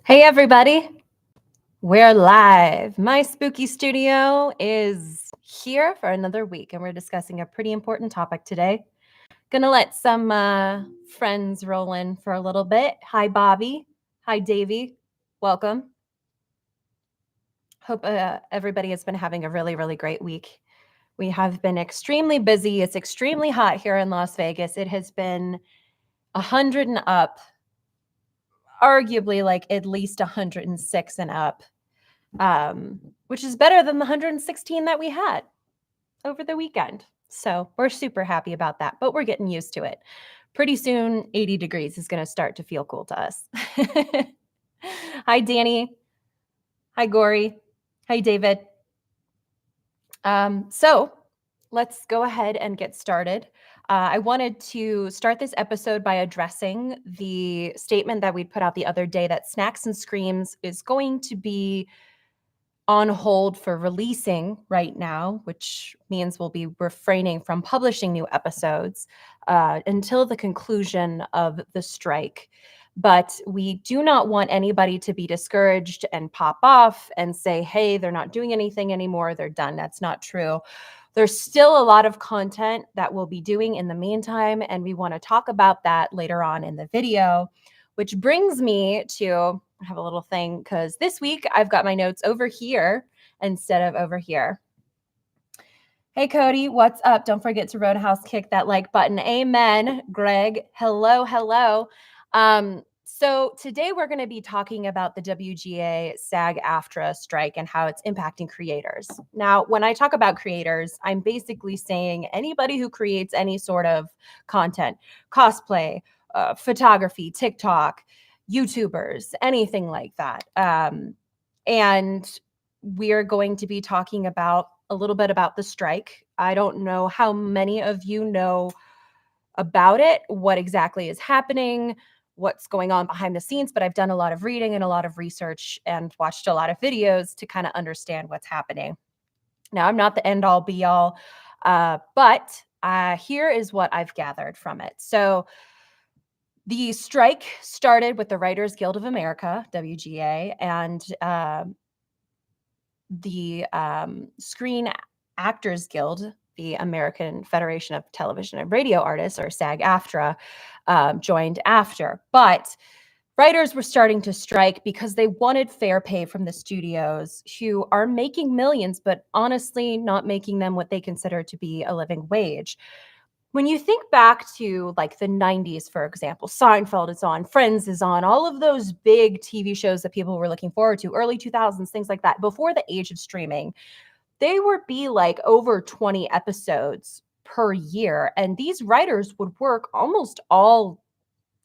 Hey, everybody. We're live. My spooky studio is here for another week, and we're discussing a pretty important topic today. Gonna let some friends roll in for a little bit. Hi, Bobby. Hi, Davey. Welcome. Hope everybody has been having a really, really great week. We have been extremely busy. It's extremely hot here in Las Vegas. It has been 100 and up, arguably like at least 106 and up. Which is better than the 116 that we had over the weekend. So we're super happy about that, but we're getting used to it. Pretty soon, 80 degrees is going to start to feel cool to us. Hi, Danny. Hi, Gory. Hi, David. So let's go ahead and get started. I wanted to start this episode by addressing the statement that we put out the other day that Snacks and Screams is going to be on hold for releasing right now, which means we'll be refraining from publishing new episodes until the conclusion of the strike. But we do not want anybody to be discouraged and pop off and say, hey, they're not doing anything anymore. They're done. That's not true. There's still a lot of content that we'll be doing in the meantime, and we want to talk about that later on in the video, which brings me to have a little thing because this week I've got my notes over here instead of over here. Hey, Cody, what's up? Don't forget to Roadhouse kick that like button. Amen. Greg, hello, hello. So today we're going to be talking about the WGA SAG-AFTRA strike and how it's impacting creators. Now, when I talk about creators, I'm basically saying anybody who creates any sort of content, cosplay, photography, TikTok, YouTubers, anything like that. And we're going to be talking about a little bit about the strike. I don't know how many of you know about it, what exactly is happening, what's going on behind the scenes, but I've done a lot of reading and a lot of research and watched a lot of videos to kind of understand what's happening. Now, I'm not the end all be all, but here is what I've gathered from it. So the strike started with the Writers Guild of America, WGA, and the Screen Actors Guild, the American Federation of Television and Radio Artists, or SAG-AFTRA, joined after. But writers were starting to strike because they wanted fair pay from the studios who are making millions, but honestly not making them what they consider to be a living wage. When you think back to like the 90s, for example, Seinfeld is on, Friends is on, all of those big TV shows that people were looking forward to, early 2000s, things like that, before the age of streaming, they would be like over 20 episodes per year. And these writers would work almost all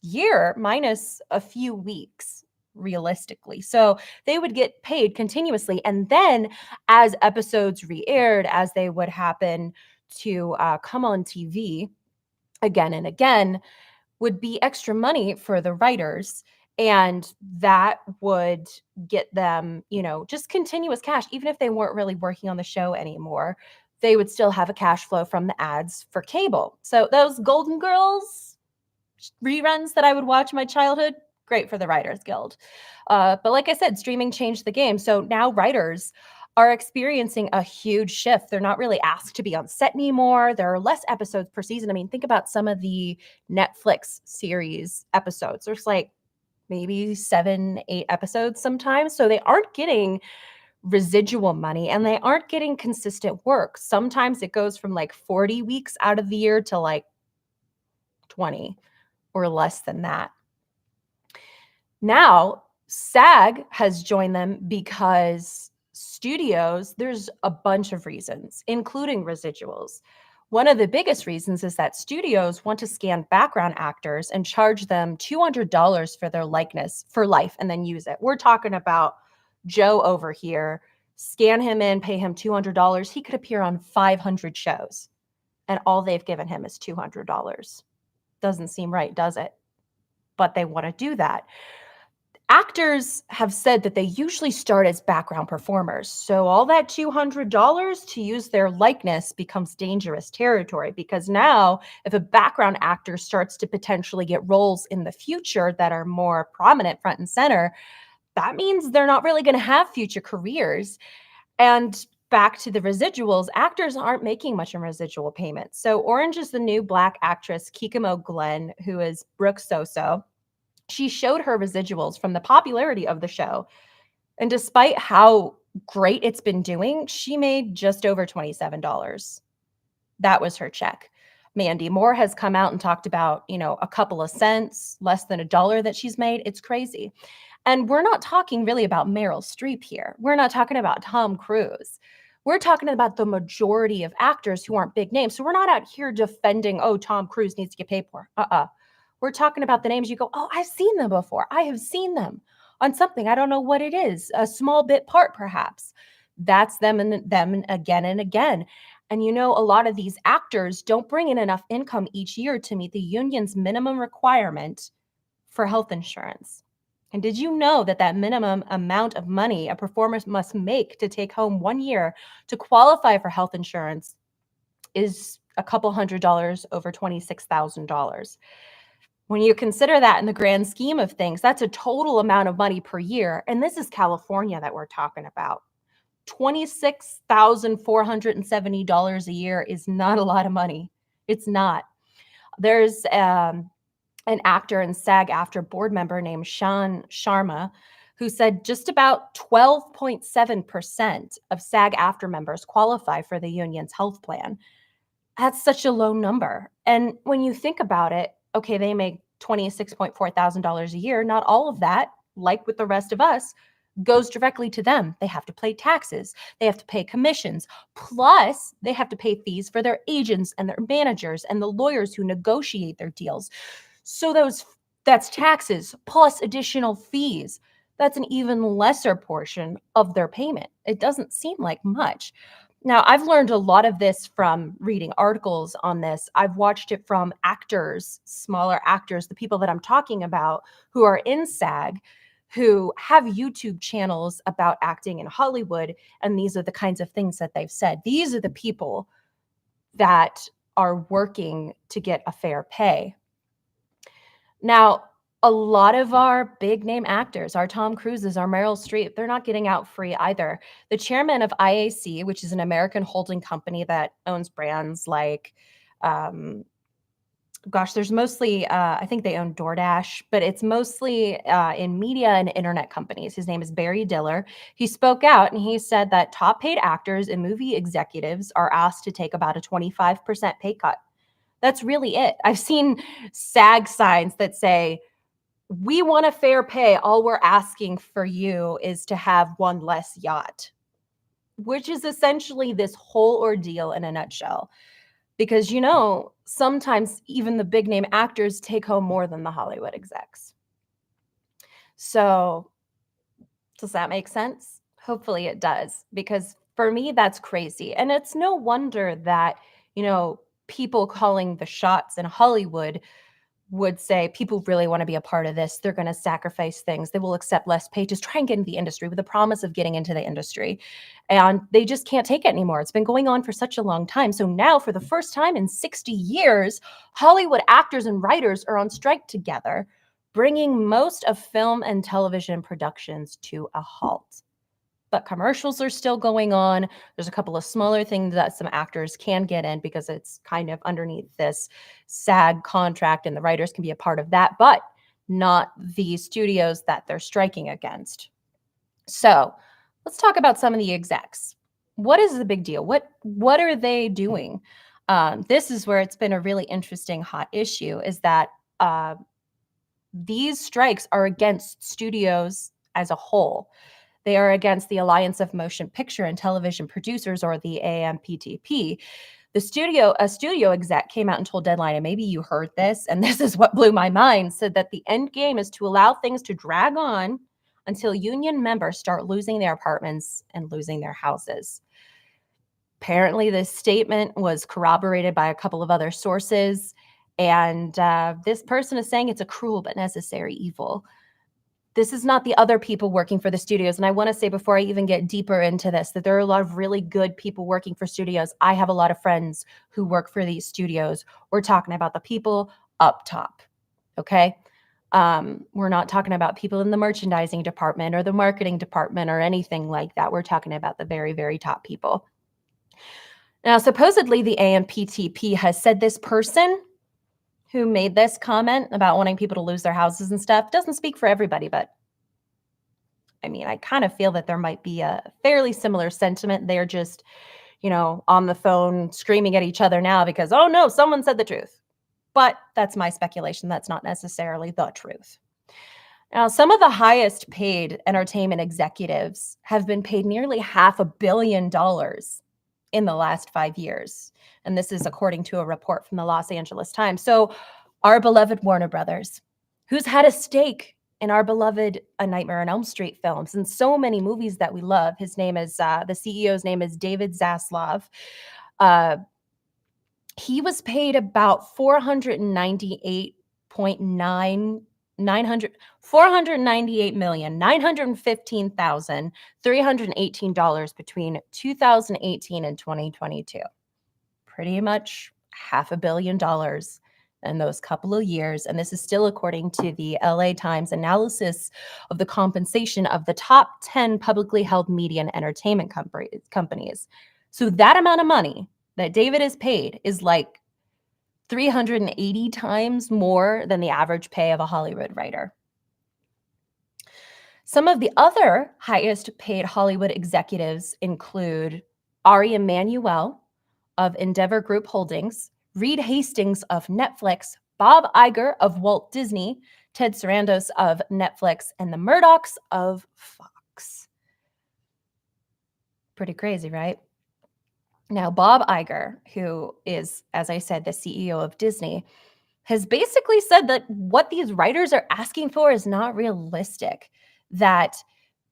year, minus a few weeks, realistically. So they would get paid continuously. And then as episodes re-aired, as they would happen to come on TV again and again, would be extra money for the writers. And that would get them, just continuous cash. Even if they weren't really working on the show anymore, they would still have a cash flow from the ads for cable. So those Golden Girls reruns that I would watch in my childhood, great for the Writers Guild. But like I said, streaming changed the game. So now writers are experiencing a huge shift. They're not really asked to be on set anymore. There are less episodes per season. I mean, think about some of the Netflix series episodes. There's like maybe 7, 8 episodes sometimes. So they aren't getting residual money and they aren't getting consistent work. Sometimes it goes from like 40 weeks out of the year to like 20 or less than that. Now, SAG has joined them because studios, there's a bunch of reasons, including residuals. One of the biggest reasons is that studios want to scan background actors and charge them $200 for their likeness for life and then use it. We're talking about Joe over here. Scan him in, pay him $200. He could appear on 500 shows, and all they've given him is $200. Doesn't seem right, does it? But they want to do that. Actors have said that they usually start as background performers. So all that $200 to use their likeness becomes dangerous territory, because now if a background actor starts to potentially get roles in the future that are more prominent front and center, that means they're not really going to have future careers. And back to the residuals, actors aren't making much in residual payments. So Orange is the New Black actress Kikimo Glenn, who is Brooke Soso. She showed her residuals from the popularity of the show. And despite how great it's been doing, she made just over $27. That was her check. Mandy Moore has come out and talked about, a couple of cents, less than $1 that she's made. It's crazy. And we're not talking really about Meryl Streep here. We're not talking about Tom Cruise. We're talking about the majority of actors who aren't big names. So we're not out here defending, oh, Tom Cruise needs to get paid more. We're talking about the names you go, oh, I've seen them before. I have seen them on something. I don't know what it is, a small bit part perhaps. That's them and them again and again. And a lot of these actors don't bring in enough income each year to meet the union's minimum requirement for health insurance. And did you know that that minimum amount of money a performer must make to take home 1 year to qualify for health insurance is a couple $100 over $26,000? When you consider that in the grand scheme of things, that's a total amount of money per year. And this is California that we're talking about. $26,470 a year is not a lot of money. It's not. There's an actor and SAG-AFTRA board member named Sean Sharma who said just about 12.7% of SAG-AFTRA members qualify for the union's health plan. That's such a low number. And when you think about it, okay, they make $26,400 a year. Not all of that, like with the rest of us, goes directly to them. They have to pay taxes. They have to pay commissions. Plus, they have to pay fees for their agents and their managers and the lawyers who negotiate their deals. So that's taxes plus additional fees. That's an even lesser portion of their payment. It doesn't seem like much. Now, I've learned a lot of this from reading articles on this. I've watched it from actors, smaller actors, the people that I'm talking about who are in SAG, who have YouTube channels about acting in Hollywood. And these are the kinds of things that they've said. These are the people that are working to get a fair pay. Now, a lot of our big name actors, our Tom Cruises, our Meryl Streep, they're not getting out free either. The chairman of IAC, which is an American holding company that owns brands like, there's mostly, I think they own DoorDash, but it's mostly in media and internet companies. His name is Barry Diller. He spoke out and he said that top paid actors and movie executives are asked to take about a 25% pay cut. That's really it. I've seen SAG signs that say, we want a fair pay. All we're asking for you is to have one less yacht, which is essentially this whole ordeal in a nutshell. Because, sometimes even the big name actors take home more than the Hollywood execs. So does that make sense? Hopefully it does, because for me, that's crazy. And it's no wonder that, people calling the shots in Hollywood would say people really want to be a part of this. They're going to sacrifice things. They will accept less pay, just try and get into the industry with the promise of getting into the industry. And they just can't take it anymore. It's been going on for such a long time. So now, for the first time in 60 years, Hollywood actors and writers are on strike together, bringing most of film and television productions to a halt. But commercials are still going on. There's a couple of smaller things that some actors can get in because it's kind of underneath this SAG contract, and the writers can be a part of that, but not the studios that they're striking against. So let's talk about some of the execs. What is the big deal? What are they doing? This is where it's been a really interesting hot issue, is that these strikes are against studios as a whole. They are against the Alliance of Motion Picture and Television Producers, or the AMPTP. A studio exec came out and told Deadline, and maybe you heard this, and this is what blew my mind, said that the end game is to allow things to drag on until union members start losing their apartments and losing their houses. Apparently, this statement was corroborated by a couple of other sources, and this person is saying it's a cruel but necessary evil. This is not the other people working for the studios. And I want to say, before I even get deeper into this, that there are a lot of really good people working for studios. I have a lot of friends who work for these studios. We're talking about the people up top, okay? We're not talking about people in the merchandising department or the marketing department or anything like that. We're talking about the very, very top people. Now, supposedly the AMPTP has said this person who made this comment about wanting people to lose their houses and stuff doesn't speak for everybody, but I mean, I kind of feel that there might be a fairly similar sentiment. They're just, on the phone screaming at each other now because, oh no, someone said the truth. But that's my speculation. That's not necessarily the truth. Now, some of the highest paid entertainment executives have been paid nearly $500 million in the last 5 years. And this is according to a report from the Los Angeles Times. So our beloved Warner Brothers, who's had a stake in our beloved A Nightmare on Elm Street films and so many movies that we love. His name is, the CEO's name is David Zaslav. He was paid about $498,915,318 between 2018 and 2022. Pretty much $500 million in those couple of years. And this is still according to the LA Times analysis of the compensation of the top 10 publicly held media and entertainment companies. So that amount of money that David is paid is like 380 times more than the average pay of a Hollywood writer. Some of the other highest paid Hollywood executives include Ari Emanuel of Endeavor Group Holdings, Reed Hastings of Netflix, Bob Iger of Walt Disney, Ted Sarandos of Netflix, and the Murdochs of Fox. Pretty crazy, right? Now, Bob Iger, who is, as I said, the CEO of Disney, has basically said that what these writers are asking for is not realistic, that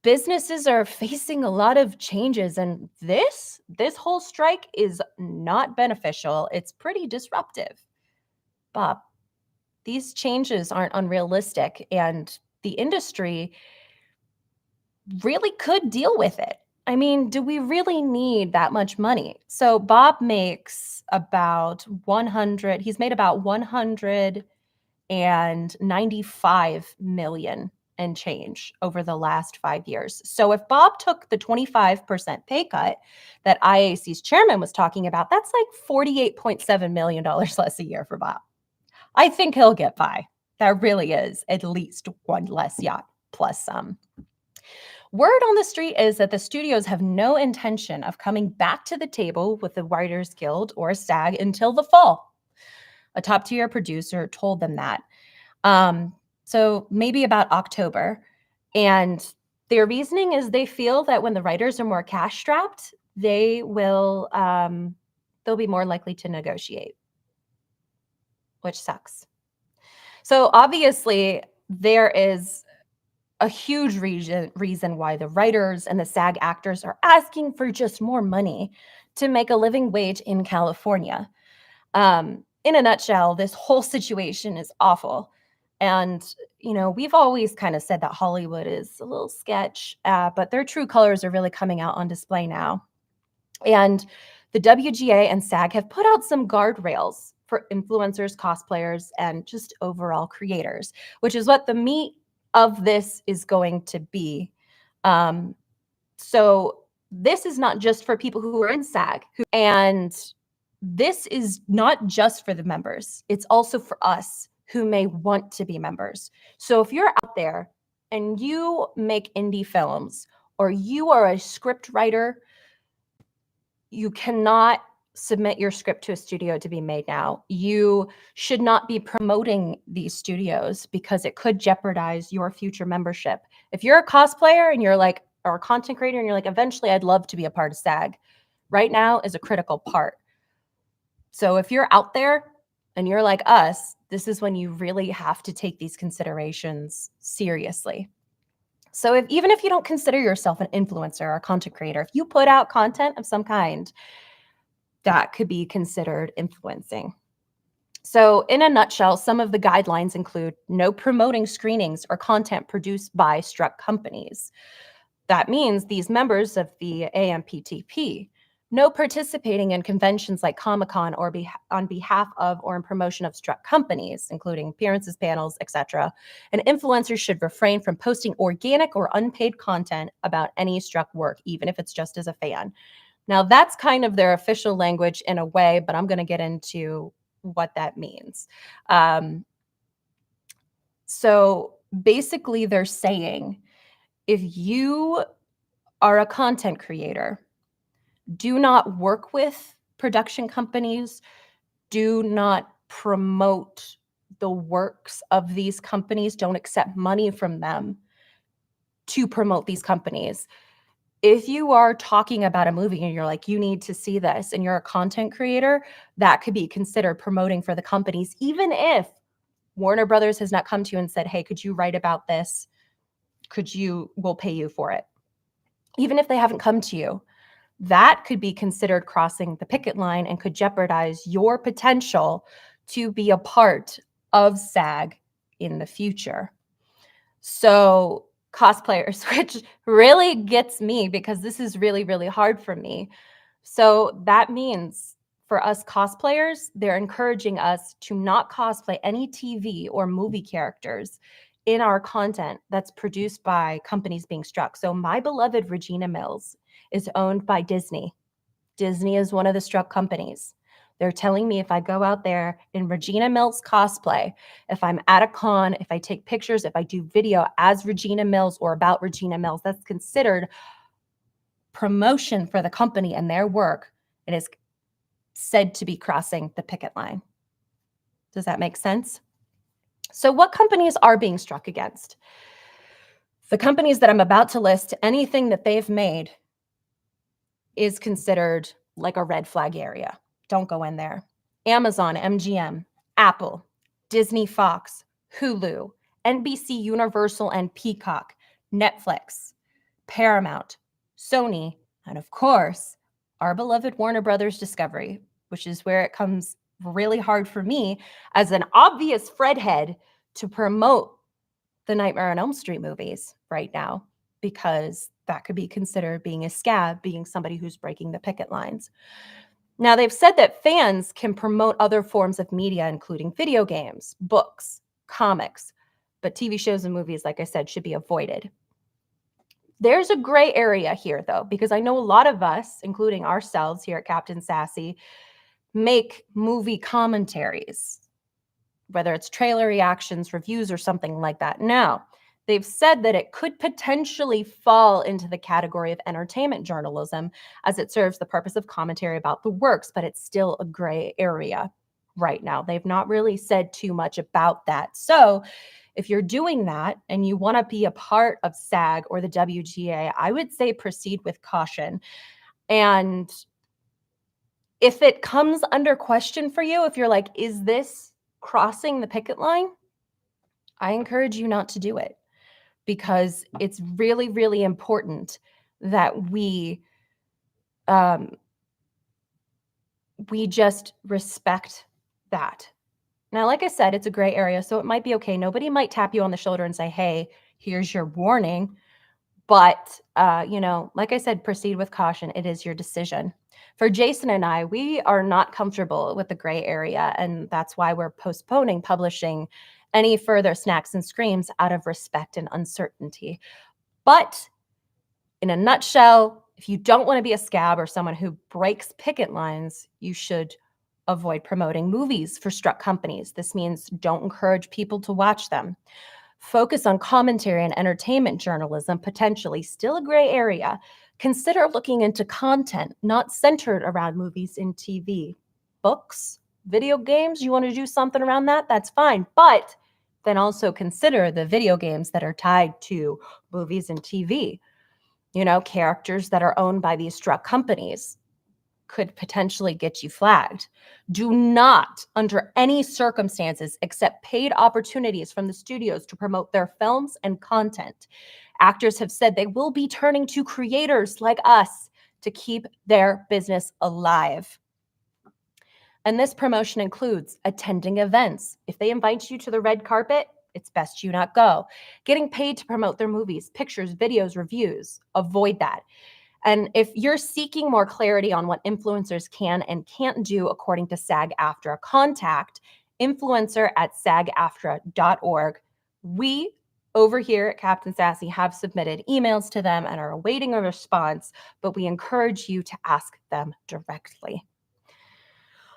businesses are facing a lot of changes, and this whole strike is not beneficial. It's pretty disruptive. Bob, these changes aren't unrealistic, and the industry really could deal with it. I mean, do we really need that much money? So Bob makes about 100, he's made about 195 million and change over the last 5 years. So if Bob took the 25% pay cut that IAC's chairman was talking about, that's like $48.7 million less a year for Bob. I think he'll get by. That really is at least one less yacht plus some. Word on the street is that the studios have no intention of coming back to the table with the Writers Guild or SAG until the fall. A top-tier producer told them that. So maybe about October. And their reasoning is they feel that when the writers are more cash-strapped, they will, they'll be more likely to negotiate, which sucks. So obviously, there is a huge reason why the writers and the SAG actors are asking for just more money to make a living wage in California. In a nutshell, this whole situation is awful. And, we've always kind of said that Hollywood is a little sketch, but their true colors are really coming out on display now. And the WGA and SAG have put out some guardrails for influencers, cosplayers, and just overall creators, which is what the meat of this is going to be. So this is not just for people who are in SAG, and this is not just for the members. It's also for us who may want to be members. So if you're out there and you make indie films or you are a script writer, you cannot submit your script to a studio to be made now. You should not be promoting these studios because it could jeopardize your future membership. If you're a cosplayer and you're like, or a content creator and you're like, eventually I'd love to be a part of SAG, right now is a critical part. So if you're out there and you're like us, this is when you really have to take these considerations seriously. So even if you don't consider yourself an influencer or a content creator, if you put out content of some kind, that could be considered influencing. So in a nutshell, some of the guidelines include no promoting screenings or content produced by struck companies. That means these members of the AMPTP No participating in conventions like Comic-Con or on behalf of or in promotion of struck companies, including appearances, panels, etc. And influencers should refrain from posting organic or unpaid content about any struck work, even if it's just as a fan. Now, that's kind of their official language in a way, but I'm going to get into what that means. So basically, they're saying if you are a content creator, do not work with production companies, do not promote the works of these companies, don't accept money from them to promote these companies. If you are talking about a movie and you're like, you need to see this, and you're a content creator, that could be considered promoting for the companies, even if Warner Brothers has not come to you and said, hey, could you write about this? We'll pay you for it. Even if they haven't come to you, that could be considered crossing the picket line and could jeopardize your potential to be a part of SAG in the future. So cosplayers, which really gets me because this is really, really hard for me. So that means for us cosplayers, they're encouraging us to not cosplay any TV or movie characters in our content that's produced by companies being struck. So my beloved Regina Mills is owned by Disney. Disney is one of the struck companies. They're telling me if I go out there in Regina Mills cosplay, if I'm at a con, if I take pictures, if I do video as Regina Mills or about Regina Mills, that's considered promotion for the company and their work. It is said to be crossing the picket line. Does that make sense? So what companies are being struck against? The companies that I'm about to list, anything that they've made is considered like a red flag area. Don't go in there. Amazon, MGM, Apple, Disney, Fox, Hulu, NBC, Universal, and Peacock, Netflix, Paramount, Sony, and of course, our beloved Warner Brothers Discovery, which is where it comes really hard for me as an obvious Fredhead to promote the Nightmare on Elm Street movies right now, because that could be considered being a scab, being somebody who's breaking the picket lines. Now, they've said that fans can promote other forms of media, including video games, books, comics, but TV shows and movies, like I said, should be avoided. There's a gray area here, though, because I know a lot of us, including ourselves here at Captain Sassy, make movie commentaries, whether it's trailer reactions, reviews, or something like that. Now, they've said that it could potentially fall into the category of entertainment journalism as it serves the purpose of commentary about the works, but it's still a gray area right now. They've not really said too much about that. So if you're doing that and you want to be a part of SAG or the WGA, I would say proceed with caution. And if it comes under question for you, if you're like, is this crossing the picket line? I encourage you not to do it, because it's really, really important that we just respect that. Now, like I said, it's a gray area, so it might be okay. Nobody might tap you on the shoulder and say, hey, here's your warning. But, like I said, proceed with caution. It is your decision. For Jason and I, we are not comfortable with the gray area, and that's why we're postponing publishing any further Snacks and Screams out of respect and uncertainty. But in a nutshell, if you don't want to be a scab or someone who breaks picket lines, you should avoid promoting movies for struck companies. This means don't encourage people to watch them. Focus on commentary and entertainment journalism, potentially still a gray area. Consider looking into content not centered around movies and TV. Books, video games, you want to do something around that? That's fine. But then also consider the video games that are tied to movies and TV. Characters that are owned by these struck companies could potentially get you flagged. Do not, under any circumstances, accept paid opportunities from the studios to promote their films and content. Actors have said they will be turning to creators like us to keep their business alive. And this promotion includes attending events. If they invite you to the red carpet, it's best you not go. Getting paid to promote their movies, pictures, videos, reviews. Avoid that. And if you're seeking more clarity on what influencers can and can't do according to SAG-AFTRA, contact influencer@sagaftra.org. We over here at Captain Sassy have submitted emails to them and are awaiting a response, but we encourage you to ask them directly.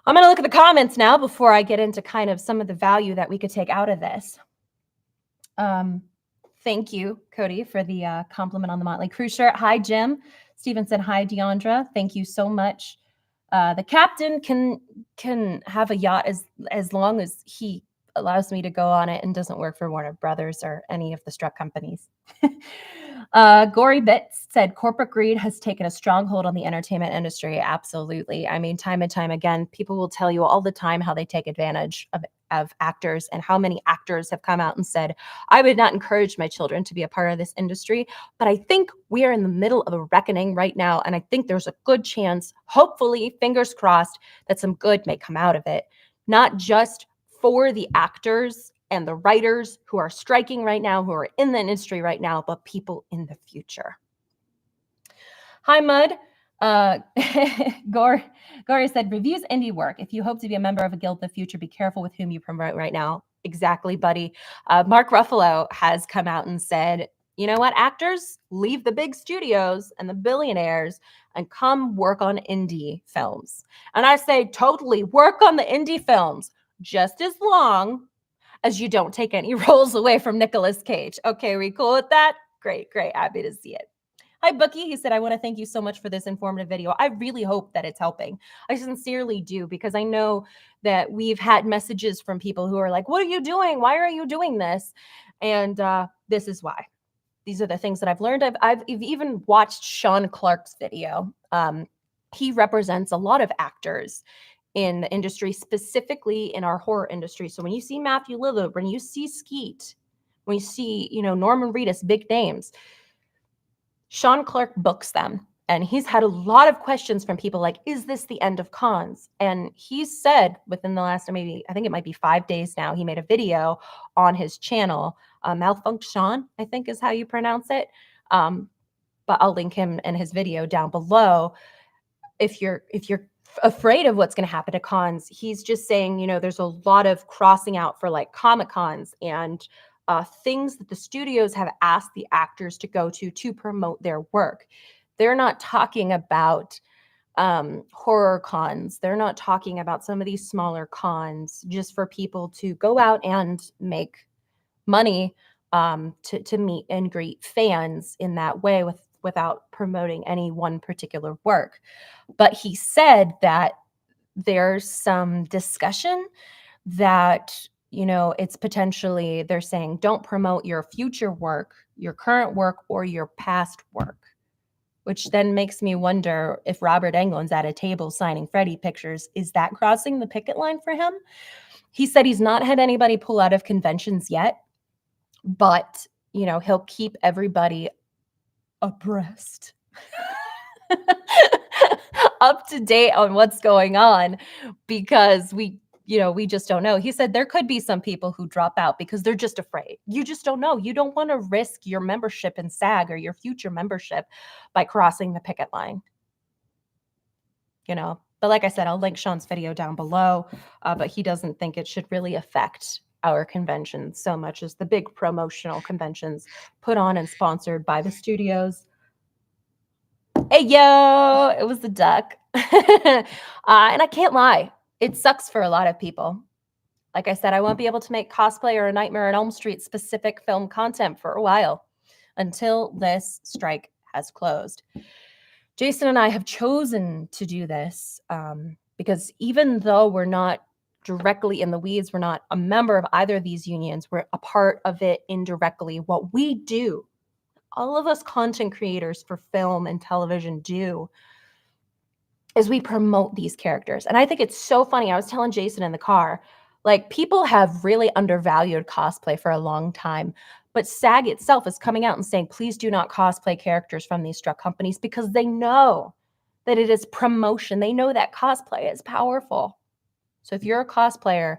I'm going to look at the comments now before I get into kind of some of the value that we could take out of this. Thank you, Cody, for the compliment on the Motley Crue shirt. Hi, Jim. Steven said, hi, Deandra. Thank you so much. The captain can have a yacht as long as he allows me to go on it and doesn't work for Warner Brothers or any of the struck companies. Gory Bits said, corporate greed has taken a stronghold on the entertainment industry. Absolutely. I mean, time and time again, people will tell you all the time how they take advantage of actors, and how many actors have come out and said, I would not encourage my children to be a part of this industry. But I think we are in the middle of a reckoning right now. And I think there's a good chance, hopefully, fingers crossed, that some good may come out of it. Not just for the actors and the writers who are striking right now, who are in the industry right now, but people in the future. Hi, Mud. Gory said, reviews indie work. If you hope to be a member of a guild in the future, be careful with whom you promote right now. Exactly, buddy. Mark Ruffalo has come out and said, you know what, actors, leave the big studios and the billionaires and come work on indie films. And I say, totally, work on the indie films just as long as you don't take any roles away from Nicolas Cage. Okay, we cool with that? Great, happy to see it. Hi, Bookie. He said, I want to thank you so much for this informative video. I really hope that it's helping. I sincerely do, because I know that we've had messages from people who are like, what are you doing? Why are you doing this? And this is why. These are the things that I've learned. I've even watched Sean Clark's video. He represents a lot of actors in the industry, specifically in our horror industry. So when you see Matthew Lillard, when you see Skeet, when you see, Norman Reedus, big names, Sean Clark books them. And he's had a lot of questions from people like, is this the end of cons? And he's said within the last, I think it might be 5 days now, he made a video on his channel, Malfunction, I think is how you pronounce it. But I'll link him and his video down below. If you're afraid of what's going to happen to cons, he's just saying, there's a lot of crossing out for like Comic Cons and things that the studios have asked the actors to go to promote their work. They're not talking about horror cons. They're not talking about some of these smaller cons just for people to go out and make money to meet and greet fans in that way without promoting any one particular work. But he said that there's some discussion that, it's potentially, they're saying, don't promote your future work, your current work, or your past work, which then makes me wonder if Robert Englund's at a table signing Freddy pictures, is that crossing the picket line for him? He said he's not had anybody pull out of conventions yet, but, he'll keep everybody abreast. Up to date on what's going on, because we just don't know. He said there could be some people who drop out because they're just afraid. You just don't know. You don't want to risk your membership in SAG or your future membership by crossing the picket line. But like I said, I'll link Sean's video down below, but he doesn't think it should really affect our conventions so much as the big promotional conventions put on and sponsored by the studios. Hey, yo, it was the duck. And I can't lie, it sucks for a lot of people. Like I said, I won't be able to make Cosplay or a Nightmare on Elm Street specific film content for a while until this strike has closed. Jason and I have chosen to do this because even though we're not directly in the weeds, we're not a member of either of these unions, we're a part of it indirectly. What we do, all of us content creators for film and television do, is we promote these characters. And I think it's so funny. I was telling Jason in the car, like, people have really undervalued cosplay for a long time, but SAG itself is coming out and saying, please do not cosplay characters from these struck companies, because they know that it is promotion. They know that cosplay is powerful. So if you're a cosplayer,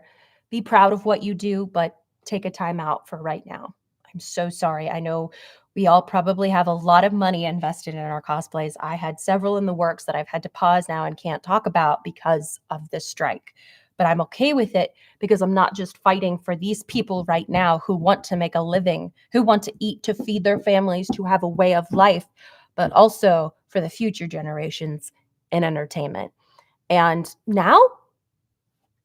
be proud of what you do, but take a time out for right now. I'm so sorry. I know We all probably have a lot of money invested in our cosplays. I had several in the works that I've had to pause now and can't talk about because of this strike. But I'm okay with it because I'm not just fighting for these people right now who want to make a living, who want to eat, to feed their families, to have a way of life, but also for the future generations in entertainment. And now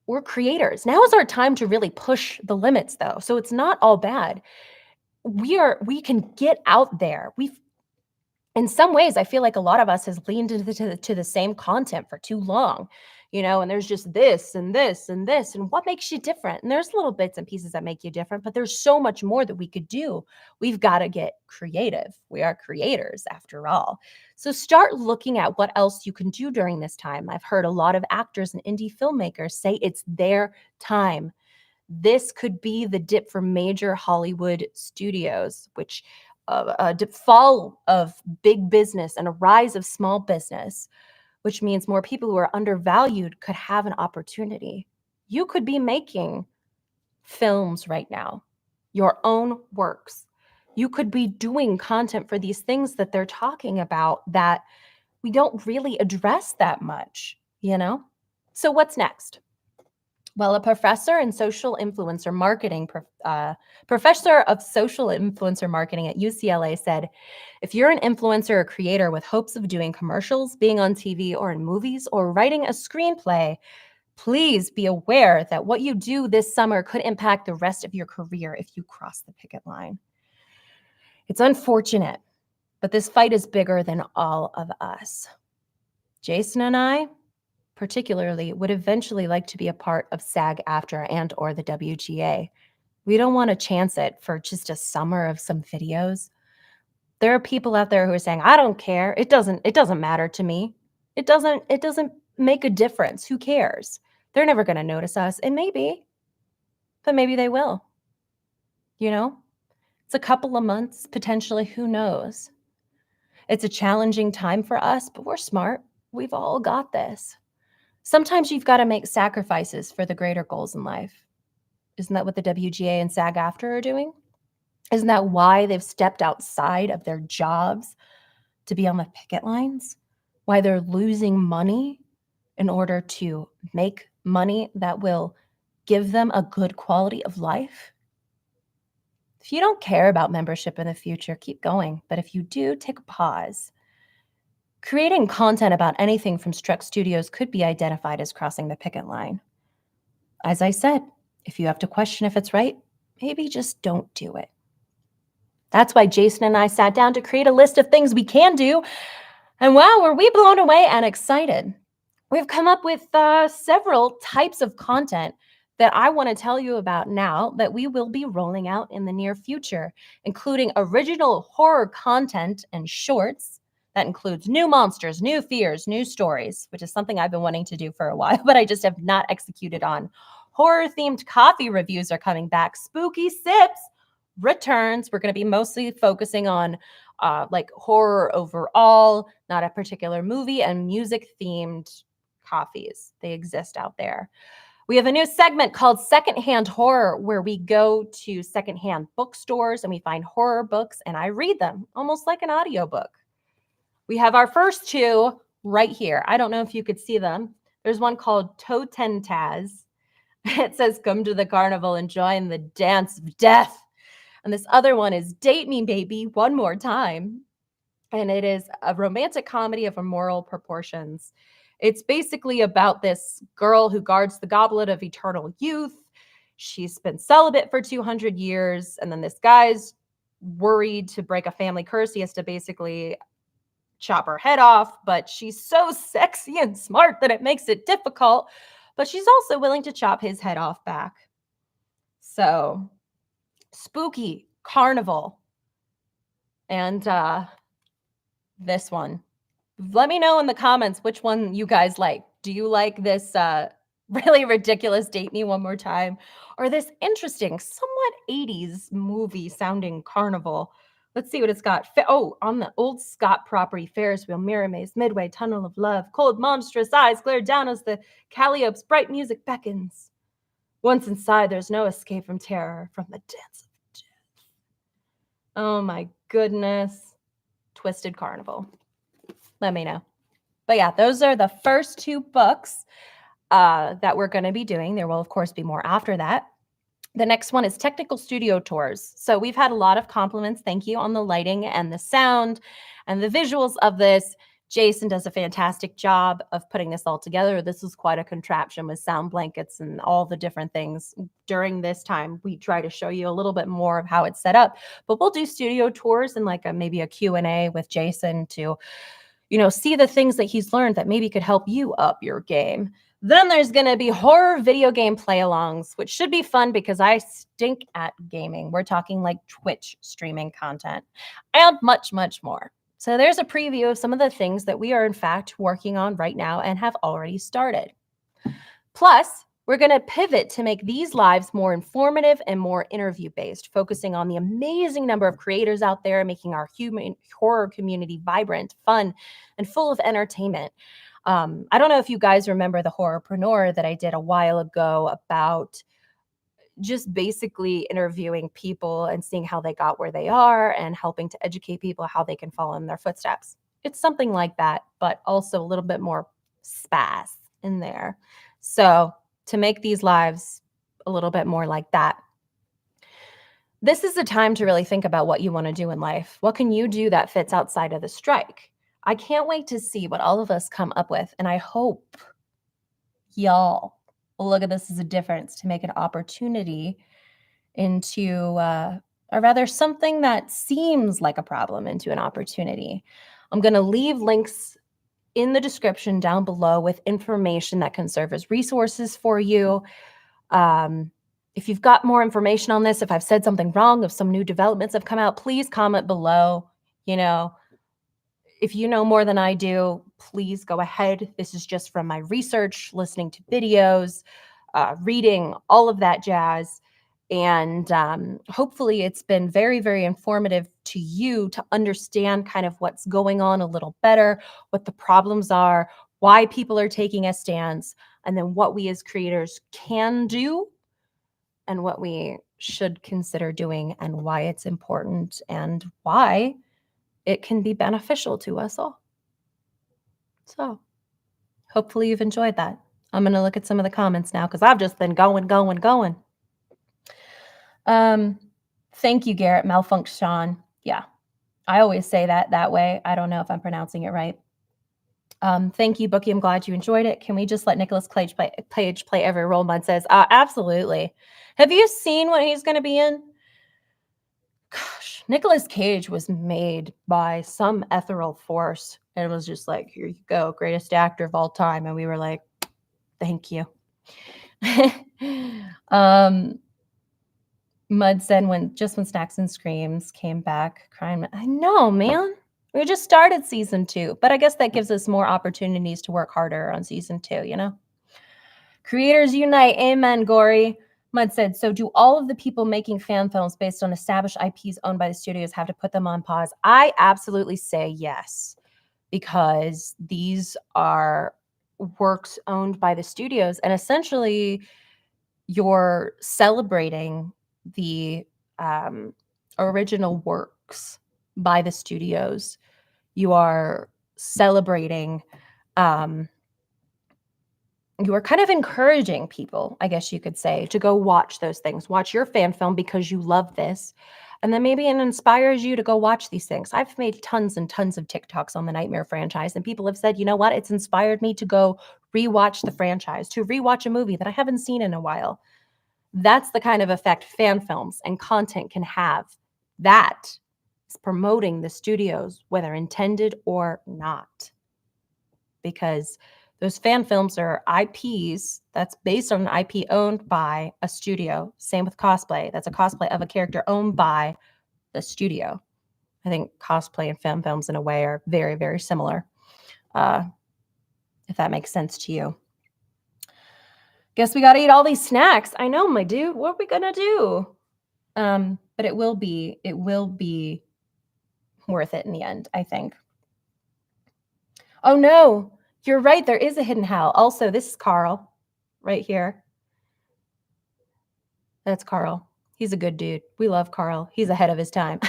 we're creators. Now is our time to really push the limits, though. So it's not all bad. We can get out there. We've in some ways, I feel like a lot of us has leaned into the same content for too long, and there's just this and this and this. And what makes you different? And there's little bits and pieces that make you different, but there's so much more that we could do. We've got to get creative. We are creators after all. So start looking at what else you can do during this time. I've heard a lot of actors and indie filmmakers say it's their time. This could be the dip for major Hollywood studios, which a fall of big business and a rise of small business, which means more people who are undervalued could have an opportunity. You could be making films right now, your own works. You could be doing content for these things that they're talking about that we don't really address that much, So what's next? Well, a professor of social influencer marketing at UCLA said, if you're an influencer or creator with hopes of doing commercials, being on TV or in movies, or writing a screenplay, please be aware that what you do this summer could impact the rest of your career if you cross the picket line. It's unfortunate, but this fight is bigger than all of us. Jason and I, particularly, would eventually like to be a part of SAG-AFTRA and or the WGA. We don't want to chance it for just a summer of some videos. There are people out there who are saying, I don't care. It doesn't matter to me. It doesn't make a difference. Who cares? They're never going to notice us. And but maybe they will. It's a couple of months, potentially, who knows? It's a challenging time for us, but we're smart. We've all got this. Sometimes you've got to make sacrifices for the greater goals in life. Isn't that what the WGA and SAG-AFTRA are doing? Isn't that why they've stepped outside of their jobs to be on the picket lines? Why they're losing money in order to make money that will give them a good quality of life? If you don't care about membership in the future, keep going. But if you do, take a pause. Creating content about anything from Struck Studios could be identified as crossing the picket line. As I said, if you have to question if it's right, maybe just don't do it. That's why Jason and I sat down to create a list of things we can do. And wow, were we blown away and excited. We've come up with several types of content that I want to tell you about now that we will be rolling out in the near future, including original horror content and shorts. That includes new monsters, new fears, new stories, which is something I've been wanting to do for a while, but I just have not executed on. Horror-themed coffee reviews are coming back. Spooky Sips returns. We're going to be mostly focusing on like horror overall, not a particular movie, and music-themed coffees. They exist out there. We have a new segment called Secondhand Horror, where we go to secondhand bookstores and we find horror books and I read them almost like an audiobook. We have our first two right here. I don't know if you could see them. There's one called Totentaz. It says, come to the carnival and join the dance of death. And this other one is Date Me, Baby, One More Time. And it is a romantic comedy of immoral proportions. It's basically about this girl who guards the goblet of eternal youth. She's been celibate for 200 years. And then this guy's worried to break a family curse. He has to basically chop her head off. But she's so sexy and smart that it makes it difficult. But she's also willing to chop his head off back. So, spooky, carnival, and this one. Let me know in the comments which one you guys like. Do you like this really ridiculous Date Me One More Time, or this interesting, somewhat 80s movie sounding carnival? Let's see what it's got. On the old Scott property, Ferris wheel, mirror maze, midway, tunnel of love, cold monstrous eyes glare down as the Calliope's bright music beckons. Once inside, there's no escape from terror, from the dance of death. Oh my goodness. Twisted Carnival. Let me know. But yeah, those are the first 2 books that we're going to be doing. There will, of course, be more after that. The next one is technical studio tours. So we've had a lot of compliments, thank you, on the lighting and the sound and the visuals of this. Jason does a fantastic job of putting this all together. This is quite a contraption with sound blankets and all the different things. During this time, we try to show you a little bit more of how it's set up, but we'll do studio tours and like maybe a Q&A with Jason to, see the things that he's learned that maybe could help you up your game. Then there's going to be horror video game play-alongs, which should be fun because I stink at gaming. We're talking like Twitch streaming content and much, much more. So there's a preview of some of the things that we are in fact working on right now and have already started. Plus, we're going to pivot to make these lives more informative and more interview-based, focusing on the amazing number of creators out there, making our human horror community vibrant, fun, and full of entertainment. I don't know if you guys remember the Horrorpreneur that I did a while ago about just basically interviewing people and seeing how they got where they are and helping to educate people how they can follow in their footsteps. It's something like that, but also a little bit more spaz in there. So to make these lives a little bit more like that, this is a time to really think about what you want to do in life. What can you do that fits outside of the strike? I can't wait to see what all of us come up with, and I hope y'all will look at this as a difference to make an opportunity into, or rather something that seems like a problem into an opportunity. I'm going to leave links in the description down below with information that can serve as resources for you. If you've got more information on this, if I've said something wrong, if some new developments have come out, please comment below. If you know more than I do, please go ahead. This is just from my research, listening to videos, reading, all of that jazz. And hopefully it's been very, very informative to you to understand kind of what's going on a little better, what the problems are, why people are taking a stance, and then what we as creators can do and what we should consider doing and why it's important and why it can be beneficial to us all. So hopefully you've enjoyed that. I'm going to look at some of the comments now because I've just been going. Thank you, Garrett. Malfunction. Yeah, I always say that way. I don't know if I'm pronouncing it right. Thank you, Bookie. I'm glad you enjoyed it. Can we just let Nicolas Cage play every role? Mud says, absolutely. Have you seen what he's going to be in? Gosh, Nicolas Cage was made by some ethereal force and it was just like, here you go, greatest actor of all time. And we were like, thank you. Mud said when Snacks and Screams came back, crying. I know, man. We just started season 2, but I guess that gives us more opportunities to work harder on season 2, Creators unite. Amen, Gory. Mud said, so do all of the people making fan films based on established IPs owned by the studios have to put them on pause? I absolutely say yes, because these are works owned by the studios, and essentially you're celebrating the original works by the studios. You are celebrating, you are kind of encouraging people, I guess you could say, to go watch those things. Watch your fan film because you love this. And then maybe it inspires you to go watch these things. I've made tons and tons of TikToks on the Nightmare franchise, and people have said, you know what? It's inspired me to go rewatch the franchise, to rewatch a movie that I haven't seen in a while. That's the kind of effect fan films and content can have. That is promoting the studios, whether intended or not. Because those fan films are IPs that's based on an IP owned by a studio. Same with cosplay. That's a cosplay of a character owned by the studio. I think cosplay and fan films in a way are very, very similar. If that makes sense to you. Guess we got to eat all these snacks. I know, my dude. What are we going to do? But it will be worth it in the end, I think. Oh, no. You're right. There is a hidden Hal. Also, this is Carl right here. That's Carl. He's a good dude. We love Carl. He's ahead of his time.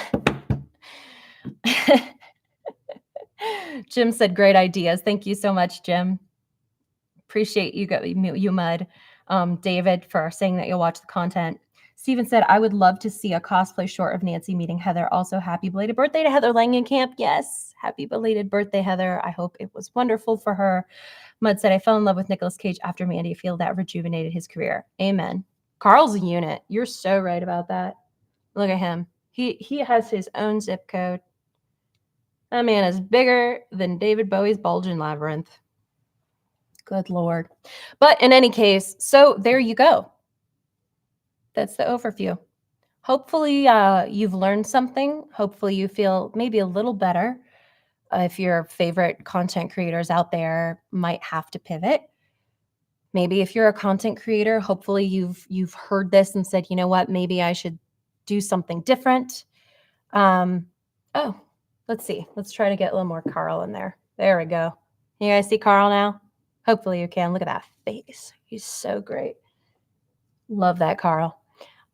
Jim said, "Great ideas." Thank you so much, Jim. Appreciate you, Mud. David, for saying that you'll watch the content. Steven said, "I would love to see a cosplay short of Nancy meeting Heather. Also, happy belated birthday to Heather Langenkamp." Yes, happy belated birthday, Heather. I hope it was wonderful for her. Mud said, "I fell in love with Nicolas Cage after Mandy. I feel that rejuvenated his career." Amen. Carl's a unit. You're so right about that. Look at him. He has his own zip code. That man is bigger than David Bowie's Bulging Labyrinth. Good Lord. But in any case, so there you go. That's the overview. Hopefully, you've learned something. Hopefully, you feel maybe a little better. If your favorite content creators out there might have to pivot. Maybe if you're a content creator, hopefully you've heard this and said, you know what, maybe I should do something different. Oh, let's see. Let's try to get a little more Carl in there. There we go. You guys see Carl now? Hopefully you can. Look at that face. He's so great. Love that, Carl.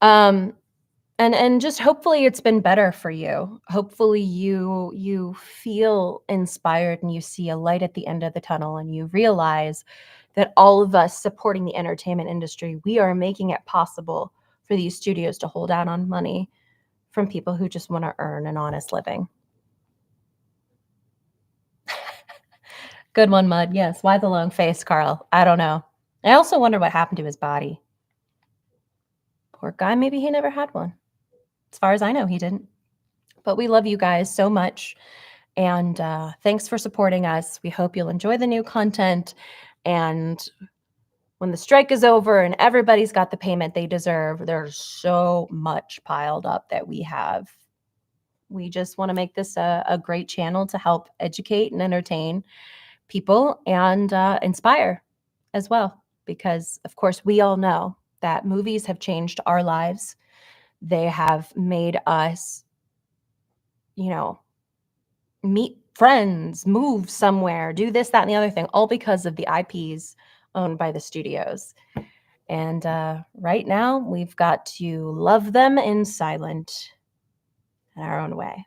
And just hopefully it's been better for you. Hopefully you feel inspired and you see a light at the end of the tunnel and you realize that all of us supporting the entertainment industry, we are making it possible for these studios to hold out on money from people who just want to earn an honest living. Good one, Mud. Yes. Why the long face, Carl? I don't know. I also wonder what happened to his body. Poor guy. Maybe he never had one. As far as I know, he didn't. But we love you guys so much. And thanks for supporting us. We hope you'll enjoy the new content. And when the strike is over and everybody's got the payment they deserve, there's so much piled up that we have. We just want to make this a great channel to help educate and entertain people and inspire as well. Because, of course, we all know that movies have changed our lives. They have made us, meet friends, move somewhere, do this, that, and the other thing, all because of the IPs owned by the studios. And right now, we've got to love them in silent in our own way.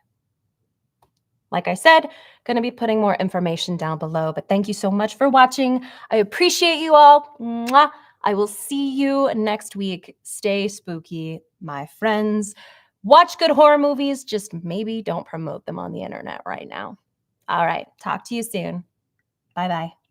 Like I said, going to be putting more information down below, but thank you so much for watching. I appreciate you all. Mwah. I will see you next week. Stay spooky, my friends. Watch good horror movies, just maybe don't promote them on the internet right now. All right, talk to you soon. Bye-bye.